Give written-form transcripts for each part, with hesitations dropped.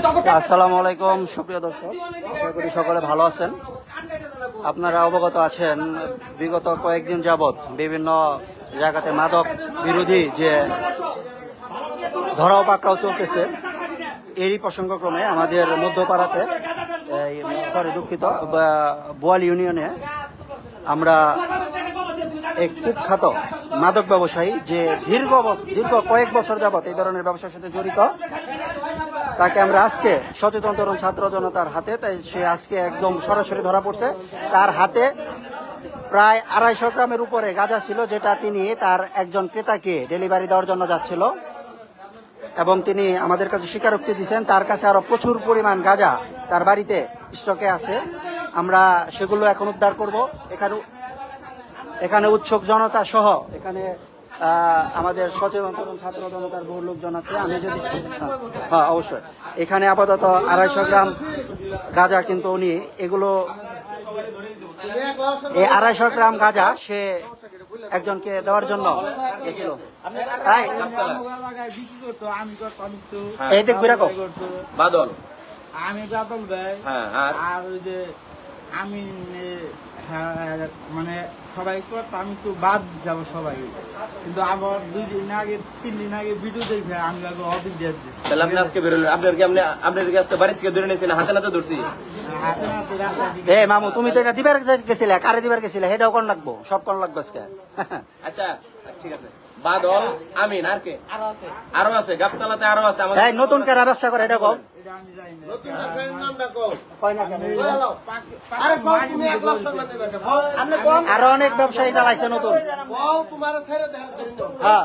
আসসালামু আলাইকুম সুপ্রিয় দর্শক, আশা করি সকলে ভালো আছেন। আপনারা অবগত আছেন, বিগত কয়েকদিন যাবৎ বিভিন্ন জায়গাতে মাদক বিরোধী যে ধরাও পাকড়াও চলতেছে, এরই প্রসঙ্গক্রমে আমাদের মধ্যপাড়াতে দুঃখিত বোয়াল ইউনিয়নে আমরা এক কুখ্যাত মাদক ব্যবসায়ী যে দীর্ঘ কয়েক বছর যাবৎ এই ধরনের ব্যবসার সাথে জড়িত, তাকে আমরা আজকে সচেতন তরুণ ছাত্র জনতার হাতে, তাই সে আজকে একদম সরাসরি ধরা পড়ছে। তার হাতে প্রায় 250 গ্রামের উপরে গাঁজা ছিল, যেটা তিনি তার একজন ক্রেতাকে ডেলিভারি দেওয়ার জন্য যাচ্ছিল, এবং তিনি আমাদের কাছে স্বীকারোক্তি দিয়েছেন তার কাছে আরো প্রচুর পরিমাণ গাঁজা তার বাড়িতে স্টকে আছে। আমরা সেগুলো এখন উদ্ধার করব। এখানে উৎসুক জনতা সহ এখানে আমাদের সচেতন তরুণ ছাত্র জনতার বহু লোকজন আছে। আমি যদি হ্যাঁ অবশ্যই এখানে আপাতত 250 গ্রাম গাঁজা, কিন্তু উনি এগুলো এই 250 গ্রাম গাঁজা সে একজনকে দেওয়ার জন্য গেছিল। তাই এই দেখ বিরাকো বাদল, আমি বাদল ভাই, আর ওই যে আমি মানে সবাই করতো, আমি তো বাদ যাবো সবাই, কিন্তু আবার 2 দিন আগে 3 দিন আগে ভিডিও দেখে আমি আগে অফিস দিয়ে দিচ্ছি। তাহলে আপনি আজকে বেরোলেন, আপনার কি আজকে বাড়ি থেকে ধরে নিয়েছেন? হাতে নাতে ধরছি। এ মামু, তুমি তো এটা দিবার গেছিলে, কারে দিবার গেছিলে সেটাও কোন লাগবো, সব কোন লাগবে আজকে। আচ্ছা ঠিক আছে। বাদল, আমিন, আর কে? আরো আছে গাবসালাতে, আরো আছে আমাদের। এই নতুন কারা ব্যবসা করে এটা কও। আরো অনেক ব্যবসায়ী চালাইছে নতুন। হ্যাঁ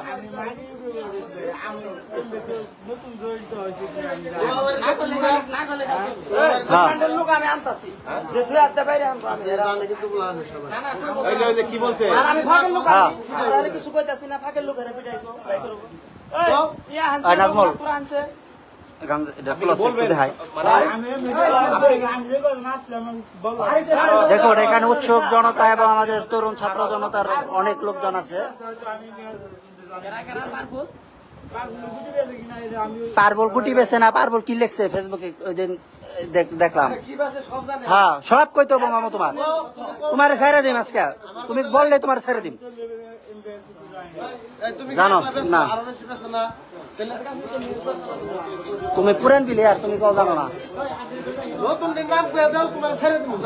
কি বলছে? দেখুন এখানে উৎসুক জনতা এবং আমাদের তরুণ ছাত্র জনতার অনেক লোকজন আছে। পারবল গুটি বেছে না, পারবল কি লেখছে ফেসবুকে ওই দিন দেখলাম। হ্যাঁ সব কইতো মামা, তোমার ছেড়ে দিম আজকে, তুমি বললে তোমার ছেড়ে দিম। জানো না তুমি পুরান বিলে, আর তুমি কেউ জানো না,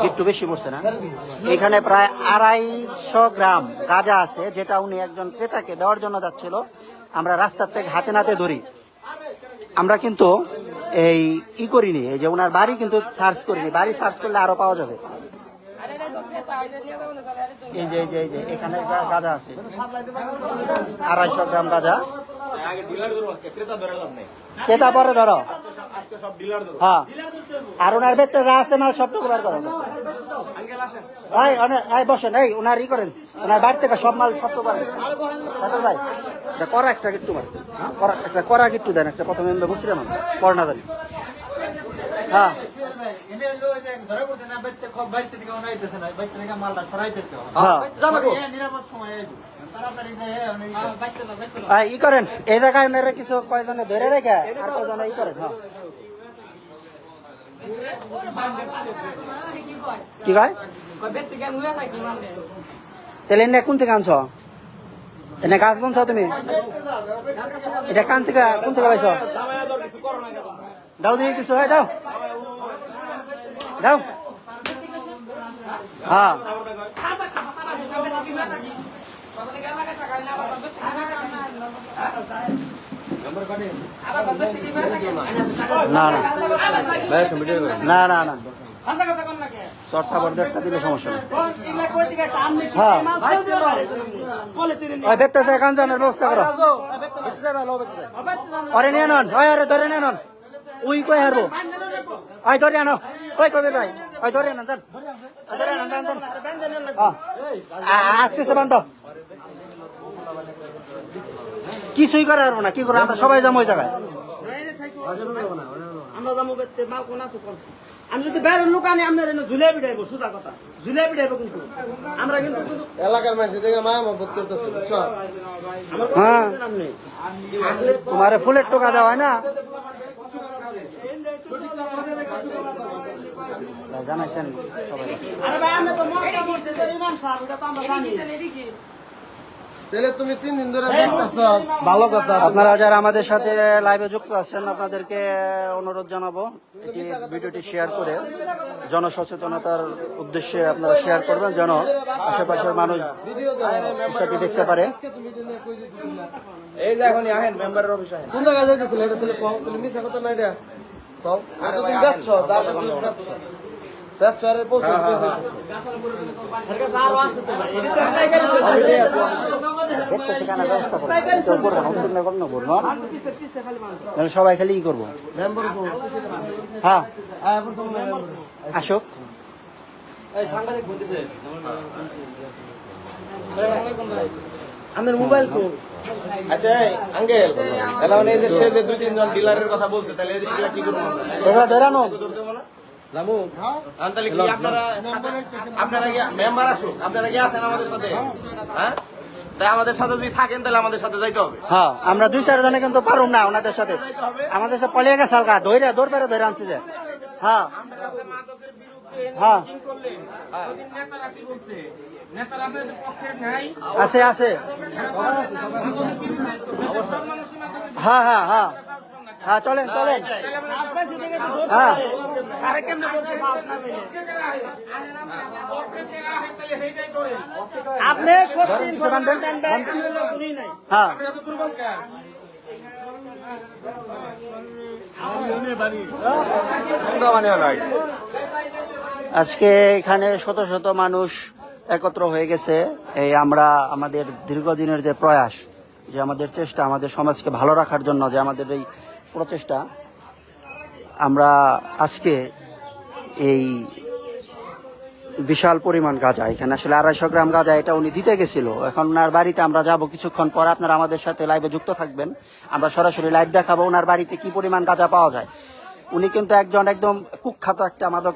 একটু বেশি পড়ছে না। এখানে প্রায় 250 গ্রাম গাঁজা আছে, যেটা উনি একজন ক্রেতাকে দেওয়ার জন্য যাচ্ছিল। আমরা রাস্তার থেকে হাতে নাতে ধরি। আমরা কিন্তু এই করিনি, এই যে ওনার বাড়ি কিন্তু সার্চ করিনি, বাড়ি সার্চ করলে আরো পাওয়া যাবে। এই যে এখানে গাঁজা আছে 250 গ্রাম গাঁজা। ক্রেতা পরে ধরো, হ্যাঁ। আর ওনার ব্যক্তি যা আছে মাল সবটুকু বার করো। বসেন, এই ওনার ই করেন, ওনার বাড়ি থেকে সব মাল সবটুকু করেন। ভাই করা একটা গিট্টু মার, একটা করা গিট্টু দেন একটা, প্রথমে বুঝছিলাম পড় না জানি। হ্যাঁ ই করেন এই জায়গায় কিছু কয়জনে ধরে রেখে আর কয়জনে ই করেন। হ্যাঁ কি কয় তাহলে এনে কোন থেকে আনছ? এনে গাছ বনছ তুমি? এটা কান থেকে কোন থেকে পাইছ? দাও দিয়ে কিছু হয়, দাও দাও। হ্যাঁ না না না না শর্তা বর্ধ একটা দিলে সমস্যা নেই। হ্যাঁ ব্যক্তি কাঞ্জানের ব্যবস্থা করো। অরে নিয়ে নন, ওরে ধরে নিয়ে নন, উই কই হারবো, ওই ধরে আনো, কই কবে ভাই, ওই ধরে আনান যান, ধরে আনান যান যান। আজকে বান্ধ কিছুই করে পারবো না, কি করে আমরা সবাই যাবো ওই জায়গায়। আমি যদি বাইরের লোক আনি আপনার ঝুলে পিটাইবো, সোজা কথা ঝুলে পিটাইবো, কিন্তু আমরা কিন্তু এলাকার মানুষ দেখে মা মহব্বত করতেছে, বুঝছো? হ্যাঁ তোমার ফুলের টোকা দেওয়া হয় না। জানাইছেন সবাই। আরে ভাই আমরা তো মনে করছি যে ইমাম সাহেব এটা তো আমরা জানি তাহলে তুমি 3 দিন ধরে দেখতেছ, ভালো কথা। আপনারা যারা আমাদের সাথে লাইভে যুক্ত আছেন আপনাদেরকে অনুরোধ জানাবো এটি ভিডিওটি শেয়ার করে জনসচেতনতার উদ্দেশ্যে আপনারা শেয়ার করবেন যেন আশেপাশের মানুষ বিষয়টি দেখতে পারে। এই যে এখনই আহেন মেম্বারের অফিসে আহেন। কোন জায়গায় যাইতেছিল এটা? তাহলে কও, তুমি মিছা কথা না এটা কও। আরে তুমি ভাই, যাচ্ছ, আহেন, তার কথা কাছে বলো। যাচ্ছ, যাচ্ছ আরে পৌঁছে আরো আছে তো ভাই এটা তো আমরা দেখতে ঠিকানা ব্যবস্থা করবো কেউ করবো না, হুকুম না করবো, বলবো না। পিছে পিছে খালি মানুষ তাহলে সবাই খালি ই করবো। মেম্বার কো হ্যাঁ আয় এখন তুমি মেম্বার আসুক। আমার মোবাইল কো আচ্ছা আঙ্কেল, তাহলে মানে এই যে সে যে 2-3 জন ডিলারের কথা বলছে, তাহলে এগুলা কি করবো আমরা? এবার বেরানো দূর দেবো না? তাহলে কি আপনারা কি মেম্বার আসুক? আপনারা কি আছেন আমাদের সাথে? হ্যাঁ, তাই আমাদের সাথে যদি থাকেন তাহলে আমাদের সাথে যাইতে হবে। হ্যাঁ আমরা 2-4 জনে কিন্তু পারুম না ওনাদের সাথে, আমাদের সাথে পলিয়ে গেছে হালকা দৌড় পেরে ধরে আনছি যে। হ্যাঁ হ্যাঁ আছে আছে হ্যাঁ হ্যাঁ হ্যাঁ হ্যাঁ চলেন চলেন। হ্যাঁ আরে কেমনে করছে আপনি সত্যি ইনফরমেশন দেন ভাই আমরা শুনি নাই হ্যাঁ আজকে এখানে শত শত মানুষ একত্র হয়ে গেছে। এই আমরা আমাদের দীর্ঘদিনের যে প্রয়াস, যে আমাদের চেষ্টা, আমাদের সমাজকে ভালো রাখার জন্য যে আমাদের এই প্রচেষ্টা, আমরা আজকে এই বিশাল পরিমাণ গাঁজা, এখানে আসলে 250 গ্রাম গাঁজা এটা উনি দিতে গেছিল। এখন ওনার বাড়িতে আমরা যাব কিছুক্ষণ পর, আপনারা আমাদের সাথে লাইভে যুক্ত থাকবেন, আমরা সরাসরি লাইভ দেখাবো ওনার বাড়িতে কি পরিমাণ গাঁজা পাওয়া যায়। উনি কিন্তু একদম কুখ্যাত একটা মাদক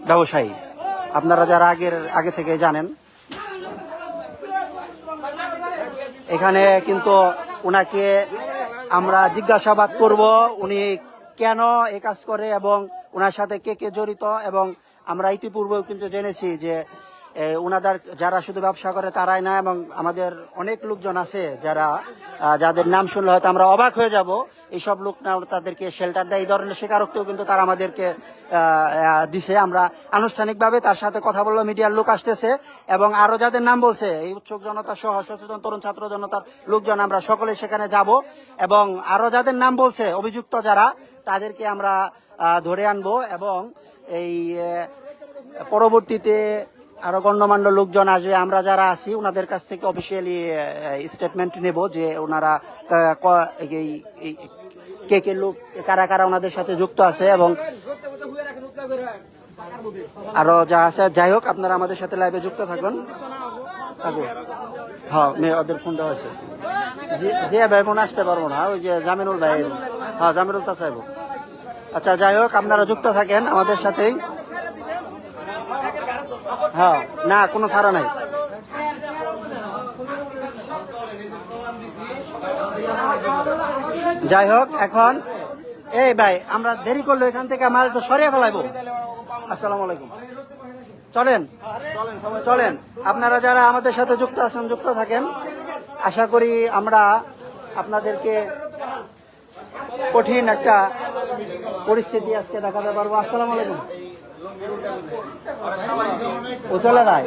ব্যবসায়ী, আপনারা যারা আগে থেকে জানেন। এখানে কিন্তু ওনাকে আমরা জিজ্ঞাসাবাদ করব উনি কেন এই কাজ করে এবং ওনার সাথে কে কে জড়িত। এবং আমরা ইতিপূর্বেও কিন্তু জেনেছি যে ওনাদের যারা শুধু ব্যবসা করে তারাই না, এবং আমাদের অনেক লোকজন আছে যাদের নাম শুনলে হয়তো আমরা অবাক হয়ে যাব। এইসব লোক না তাদেরকে শেল্টার দেয়, এই ধরনের স্বীকারোক্তিও কিন্তু তারা আমাদেরকে দিছে। আমরা আনুষ্ঠানিকভাবে তার সাথে কথা বললো, মিডিয়ার লোক আসতেছে এবং আরো যাদের নাম বলছে এই উৎসুক জনতা সহ সচেতন তরুণ ছাত্র জনতার লোকজন, আমরা সকলে সেখানে যাব এবং আরো যাদের নাম বলছে অভিযুক্ত যারা, তাদেরকে আমরা ধরে আনবো এবং এই পরবর্তীতে আরো গণ্যমান্য লোকজন আসবে। আমরা যারা আছি ওনাদের কাছ থেকে অফিসিয়ালি স্টেটমেন্ট নেব যে ওনারা কে কে লোক কারা কারা ওনাদের সাথে যুক্ত আছে এবং আরো যা আছে। যাই হোক, আপনারা আমাদের সাথে লাইভে যুক্ত থাকুন। হ্যাঁ ওদের ফোন দেওয়া হয়েছে, যে ভাই বোন আসতে পারবো না, ওই যে জামিনুল ভাই, হ্যাঁ জামিনুল চাচা। আচ্ছা যাই হোক, আপনারা যুক্ত থাকেন আমাদের সাথেই। হ্যাঁ না কোনো ছাড়া নাই। যাই হোক, এখন এই ভাই আমরা দেরি করলো, এখান থেকে মাল তো সরিয়ে ফেলাইবো। আসসালামু আলাইকুম, চলেন আপনারা যারা আমাদের সাথে যুক্ত আছেন যুক্ত থাকেন। আশা করি আমরা আপনাদেরকে কঠিন একটা পরিস্থিতি আজকে দেখাতে পারবো। আসসালামু আলাইকুম। ও চলে যায়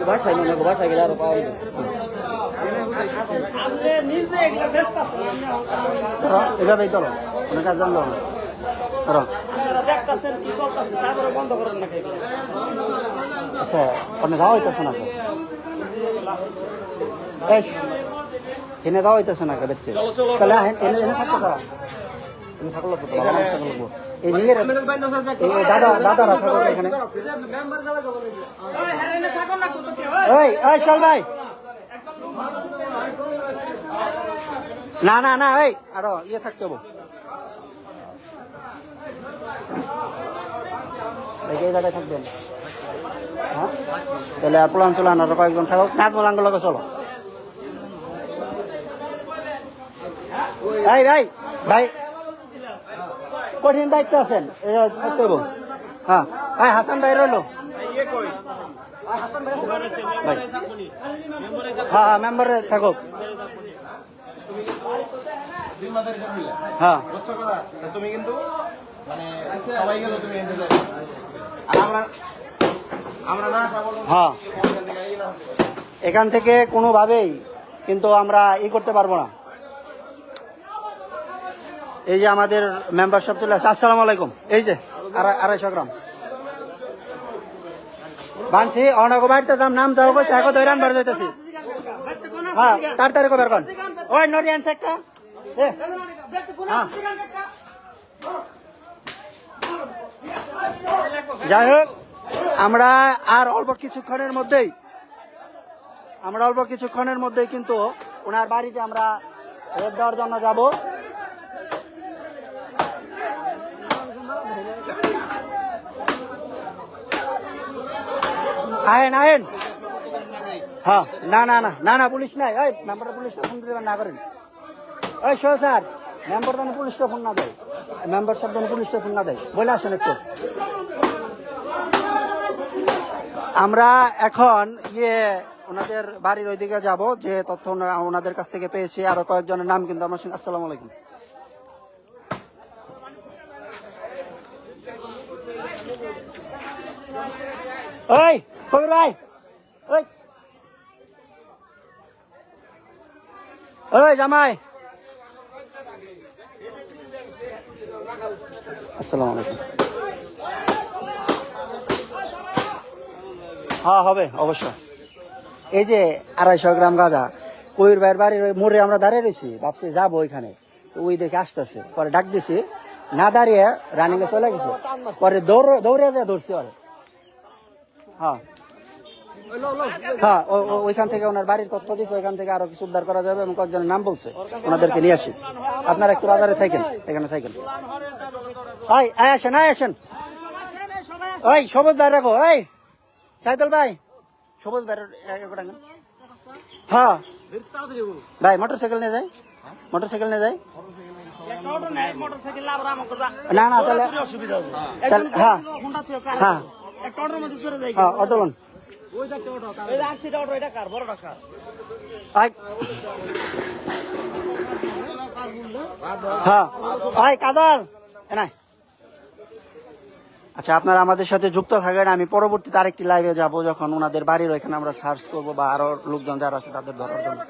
বাসায় গেলে আরো পাওয়া যায়। আপনি নিজে এগুলা ব্যস্ত আছেন এভাবেই চলো, অনেক কাজ জানলো না। আপনারা দেখতাছেন কি চলতেছে, তারপরে বন্ধ করেন না খাইতে। আচ্ছা অনেক যাওয়া হইতেছে না, এনে যাওয়া হইতেছে না দেখতে, তাহলে এনে থাকতে চারা এনে থাকলো তো লাগবো। এই নিজের দাদারা থাকো এখানে। ওই চল ভাই, না না না ওই আরো ইয়ে থাকতে হবো, এই জায়গায় থাকবেন। হ্যাঁ তাহলে প্লান চলান আরো কয়েকজন থাকুক, নাচ মোলাঙ্গলকে চলো। ভাই ভাই ভাই কঠিন দায়িত্ব আছেন এটা করতে হইব। হ্যাঁ ভাই হাসান ভাই রইলো ভাই। হ্যাঁ মেম্বারে থাকুক। দুই মাসের হিসাব মিলে। হ্যাঁ বুঝছো কথা? তা তুমি কিন্তু মানে সবাই গেল তুমি এনতে যাবে। আর আমরা না আসা বলবো না। হ্যাঁ এখান থেকে এই না হবে। এখান থেকে কোনোভাবেই কিন্তু আমরা করতে পারবো না। এই যে আমাদের মেম্বারশিপ চলে আসছে। আসসালামু আলাইকুম। এই যে 250 গ্রাম বানছি অনেক বাড়িতে দাম নাম যাও গেছে এখন দৈরান বার যাইতেছি। হ্যাঁ তাড়াতাড়ি কবার কন ওই নটি আনছে একটা হ্যাঁ যাই হোক আমরা আর অল্প কিছুক্ষণের মধ্যেই কিন্তু ওনার বাড়িতে আমরা রেড দেওয়ার জন্য যাব। আহেন আহেন। হ্যাঁ না না না না না পুলিশ নাই ওই মেম্বার পুলিশকে ফোন দিতে না করেন ওই শো স্যার মেম্বার যেন পুলিশকে ফোন না দেয় মেম্বার সব যেন পুলিশকে ফোন না দেয় বলে আসেন একটু। আমরা এখন ওনাদের বাড়ির ওইদিকে যাব যে তথ্য ওনাদের কাছ থেকে পেয়েছি আরো কয়েকজনের নাম কিন্তু আমার সঙ্গে। আসসালামু আলাইকুম। ওই কবির ভাই ওই ওই জামাই আসসালামু আলাইকুম। হ্যাঁ হবে অবশ্য। এই যে 250 গ্রাম গাঁজা কবির ভাইয়ের বাড়ির ওই মোড়ে আমরা দাঁড়িয়ে রয়েছি ভাবছি যাবো ওইখানে তো ওই দেখে আসতেছে পরে ডাক দিছি না দাঁড়িয়ে রানিং এ চলে গেছে পরে দৌড়ে যায় ধরছি ওরে। হ্যাঁ হ্যাঁ ওইখান থেকে ওনার বাড়ির তথ্য দিচ্ছে ওইখান থেকে আরো কিছু উদ্ধার করা যাবে এবং কয়েকজনের নাম বলছে ওনাদেরকে নিয়ে আসি। আপনারা একটু বাজারে থাকেন এখানে থাকেন। আসেন আসেন ওই সবুজ ভাই রাখো এই সাইদুল ভাই সবুজ ভাই হ্যাঁ ভাই মোটরসাইকেল নিয়ে যায় না না তাহলে হ্যাঁ হ্যাঁ হ্যাঁ অটো লোন হ্যাঁ কাদার নাই। আচ্ছা আপনারা আমাদের সাথে যুক্ত থাকেন। আমি পরবর্তীতে আরেকটি লাইভে যাব যখন ওনাদের বাড়ির ওইখানে আমরা সার্চ করবো বা আরো লোকজন যারা আছে তাদের ধরার জন্য।